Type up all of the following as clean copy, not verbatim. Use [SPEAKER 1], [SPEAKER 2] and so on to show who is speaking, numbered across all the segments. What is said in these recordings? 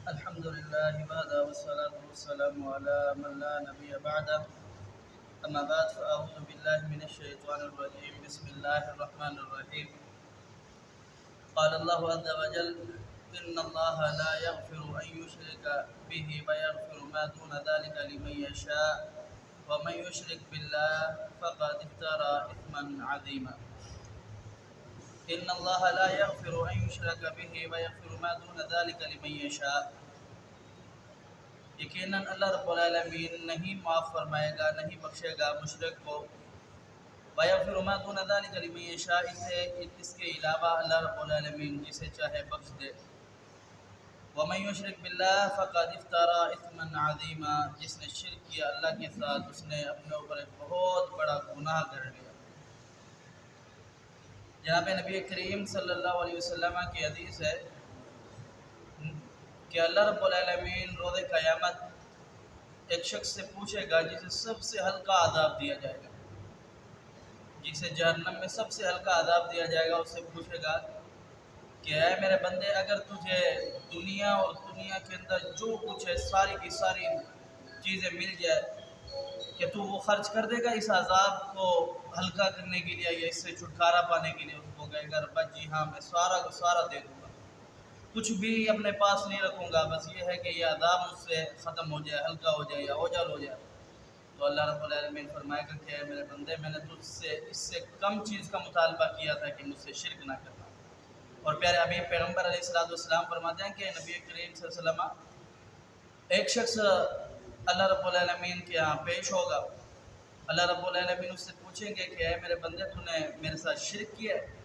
[SPEAKER 1] الحمد لله وحده والصلاة والسلام على من لا نبي بعده. أما بعد فأعوذ بالله من الشيطان الرجيم. بسم الله الرحمن الرحيم. قال الله عز وجل: إن الله لا يغفر أن يشرك به ويغفر ما دون ذلك لمن يشاء ومن يشرك بالله فقد افترى إثما عظيما. إن الله لا يغفر أن يشرك به ويغفر ما دون ذلك لمن يشاء. یقیناً اللہ رب العالمین نہیں معاف فرمائے گا، نہیں بخشے گا مشرک کو. وَيَغْفِرُ مَا دُونَ ذَلِكَ لِمَن يَشَاءُ، اس کے علاوہ اللہ رب العالمین جسے چاہے بخش دے. وَمَن يُشْرِكْ بِاللَّهِ فَقَدِ افْتَرَىٰ إِثْمًا عَظِيمًا، جس نے شرک کیا اللہ کے ساتھ اس نے اپنے اوپر ایک بہت بڑا گناہ کر لیا. جناب نبی کریم صلی اللہ علیہ وسلم کی حدیث ہے کہ اللہ رب العالمین روز قیامت ایک شخص سے پوچھے گا جسے سب سے ہلکا عذاب دیا جائے گا، جسے جہنم میں سب سے ہلکا عذاب دیا جائے گا. اس سے پوچھے گا کہ اے میرے بندے، اگر تجھے دنیا اور دنیا کے اندر جو کچھ ہے ساری کی ساری چیزیں مل جائے، کہ تو وہ خرچ کر دے گا اس عذاب کو ہلکا کرنے کے لیے یا اس سے چھٹکارا پانے کے لیے؟ اس کو کہے گا رب جی ہاں، میں سارا کا سارا دے دوں گا، کچھ بھی اپنے پاس نہیں رکھوں گا، بس یہ ہے کہ یہ عذاب مجھ سے ختم ہو جائے، ہلکا ہو جائے یا اوجھل ہو جائے. تو اللہ رب العالمین فرمائے گا کہ اے میرے بندے، میں نے تجھ سے اس سے کم چیز کا مطالبہ کیا تھا کہ مجھ سے شرک نہ کرنا. اور پیارے حبیب پیغمبر علیہ السلام فرماتے ہیں کہ نبی کریم صلی اللہ علیہ وسلم ایک شخص اللہ رب العالمین کے یہاں پیش ہوگا. اللہ رب العالمین اس سے پوچھیں گے کہ اے میرے بندے، تو نے میرے ساتھ شرک کیا ہے؟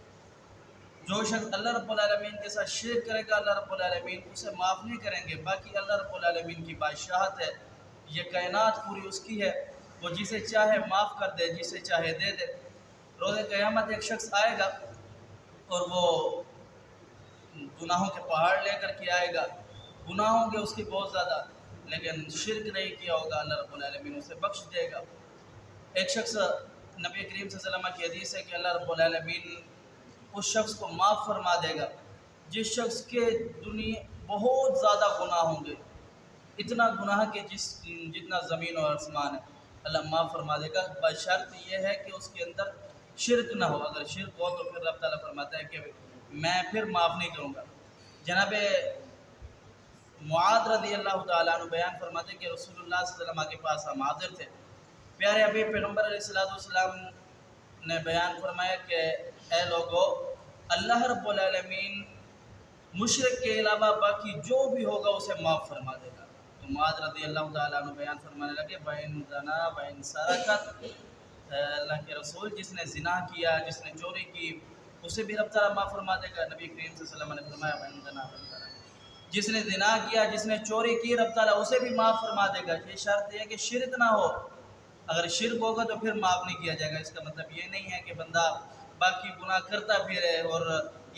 [SPEAKER 1] جو شخص اللہ رب العالمین کے ساتھ شرک کرے گا اللہ رب العالمین اسے معاف نہیں کریں گے. باقی اللہ رب العالمین کی بادشاہت ہے، یہ کائنات پوری اس کی ہے، وہ جسے چاہے معاف کر دے، جسے چاہے دے دے. روز قیامت ایک شخص آئے گا اور وہ گناہوں کے پہاڑ لے کر کے آئے گا. گناہ ہوں گے اس کی بہت زیادہ، لیکن شرک نہیں کیا ہوگا، اللہ رب العالمین اسے بخش دے گا. ایک شخص نبی کریم صلی اللہ علیہ وسلم کی حدیث ہے کہ اللہ رب العالمین اس شخص کو معاف فرما دے گا جس شخص کے دنیا بہت زیادہ گناہ ہوں گے، اتنا گناہ کہ جتنا زمین اور آسمان ہے، اللہ معاف فرما دے گا. بشرط یہ ہے کہ اس کے اندر شرک نہ ہو. اگر شرک ہو تو پھر رب تعالیٰ فرماتا ہے کہ میں پھر معاف نہیں کروں گا. جناب معاذ رضی اللہ تعالیٰ عنہ بیان فرماتے ہیں کہ رسول اللہ صلی اللہ علیہ وسلم کے پاس ہم حاضر تھے. پیارے حبیب پیغمبر علیہ السلام نے بیان فرمایا کہ اے لوگو، اللہ رب العالمین مشرک کے علاوہ باقی جو بھی ہوگا اسے معاف فرما دے گا. تو معاذ رضی اللہ تعالیٰ عنہ بیان فرمانے لگے وَإِن زَنَا وَإِن سَرَقَ، اللہ کے رسول جس نے زنا کیا، جس نے چوری کی، اسے بھی رب تعالیٰ معاف فرما دے گا. نبی کریم صلی اللہ علیہ وسلم نے فرمایا وَإِن زَنَا وَإِن سَرَقَ، جس نے زنا کیا، جس نے چوری کی، رب تعالیٰ اسے بھی معاف فرما دے گا. یہ شرط ہے کہ شرک نہ ہو. اگر شرک ہوگا تو پھر معاف نہیں کیا جائے گا. اس کا مطلب یہ نہیں ہے کہ بندہ باقی گناہ کرتا پھرے اور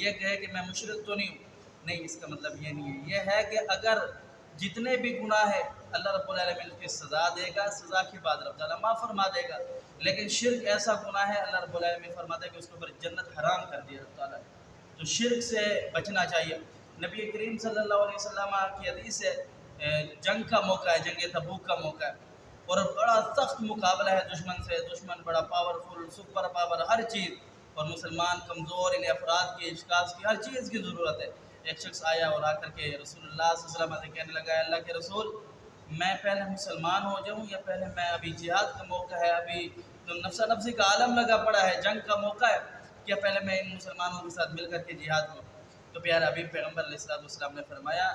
[SPEAKER 1] یہ کہے کہ میں مشرک تو نہیں ہوں. نہیں، اس کا مطلب یہ نہیں ہے. یہ ہے کہ اگر جتنے بھی گناہ ہے اللہ رب العالمین کی سزا دے گا، سزا کے بعد رب تعالیٰ معاف فرما دے گا. لیکن شرک ایسا گناہ ہے اللہ رب العالمین فرماتا ہے کہ اس کے اوپر جنت حرام کر دیا رب تعالیٰ نے. تو شرک سے بچنا چاہیے. نبی کریم صلی اللہ علیہ وسلم کی حدیث ہے، جنگ کا موقع ہے، جنگ تبوک کا موقع ہے، اور بڑا سخت مقابلہ ہے دشمن سے. دشمن بڑا پاورفل، سپر پاور، ہر چیز، اور مسلمان کمزور، انہیں افراد کی اشخاص کی ہر چیز کی ضرورت ہے. ایک شخص آیا اور آ کر کے رسول اللہ صلی اللہ علیہ وسلم سے کہنے لگا، اللہ کے رسول، میں پہلے مسلمان ہو جاؤں یا پہلے میں ابھی جہاد کا موقع ہے، ابھی نفسا نفسی کا عالم لگا پڑا ہے، جنگ کا موقع ہے، کیا پہلے میں ان مسلمانوں کے ساتھ مل کر کے جہاد کروں؟ تو پیارے حبیب پیغمبر علیہ السلام نے فرمایا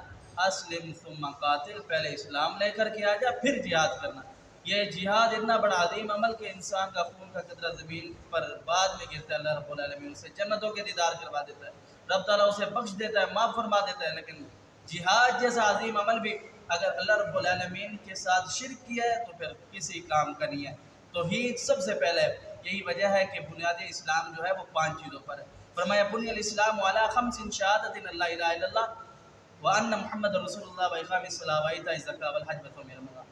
[SPEAKER 1] اسلم ثم قاتل، پہلے اسلام لے کر کے آ جا پھر جہاد کرنا. یہ جہاد اتنا بڑا عظیم عمل کہ انسان کا خون کا قطرہ زمین پر بعد میں گرتا ہے، اللہ رب العالمین اسے جنتوں کے دیدار کروا دیتا ہے، رب تعالیٰ اسے بخش دیتا ہے، معاف فرما دیتا ہے. لیکن جہاد جیسا عظیم عمل بھی اگر اللہ رب العالمین کے ساتھ شرک کیا ہے تو پھر کسی کام کا نہیں ہے. توحید سب سے پہلے ہے. یہی وجہ ہے کہ بنیادی اسلام جو ہے وہ 5 چیزوں پر ہے. فرمایا بنی الاسلام علی 5 شہادت ان لا الہ الا اللہ وان محمد رسول اللہ واقام الصلاۃ وایتاء الزکوٰۃ والحج وصوم رمضان.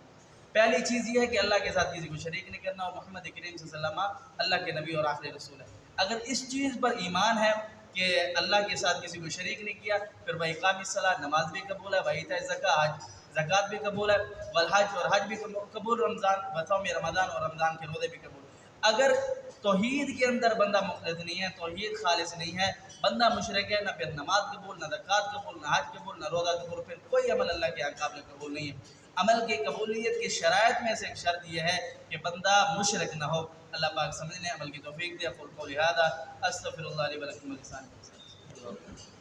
[SPEAKER 1] پہلی چیز یہ ہے کہ اللہ کے ساتھ کسی کو شریک نہیں کرنا، اور محمد کریم صلی اللہ علیہ وسلم اللہ کے نبی اور آخری رسول ہے. اگر اس چیز پر ایمان ہے کہ اللہ کے ساتھ کسی کو شریک نہیں کیا، پھر وہ اقام الصلاۃ نماز بھی قبول ہے، وہ ایتاء الزکوٰۃ زکوٰۃ بھی قبول ہے، والحج اور حج بھی قبول، رمضان وصوم رمضان اور رمضان کے روزے بھی قبول۔ اگر توحید کے اندر بندہ مخلص نہیں ہے، توحید خالص نہیں ہے، بندہ مشرک ہے، نہ پھر نماز قبول، نہ زکوٰۃ قبول، نہ حج قبول، نہ روزہ قبول، پھر کوئی عمل اللہ کے قابل قبول نہیں ہے۔ عمل کی قبولیت کی شرائط میں سے ایک شرط یہ ہے کہ بندہ مشرک نہ ہو۔ اللہ پاک سمجھنے عمل کی توفیق دے۔ اقول قولی ھذا استغفر اللہ لی ولکم ولسائر المسلمین۔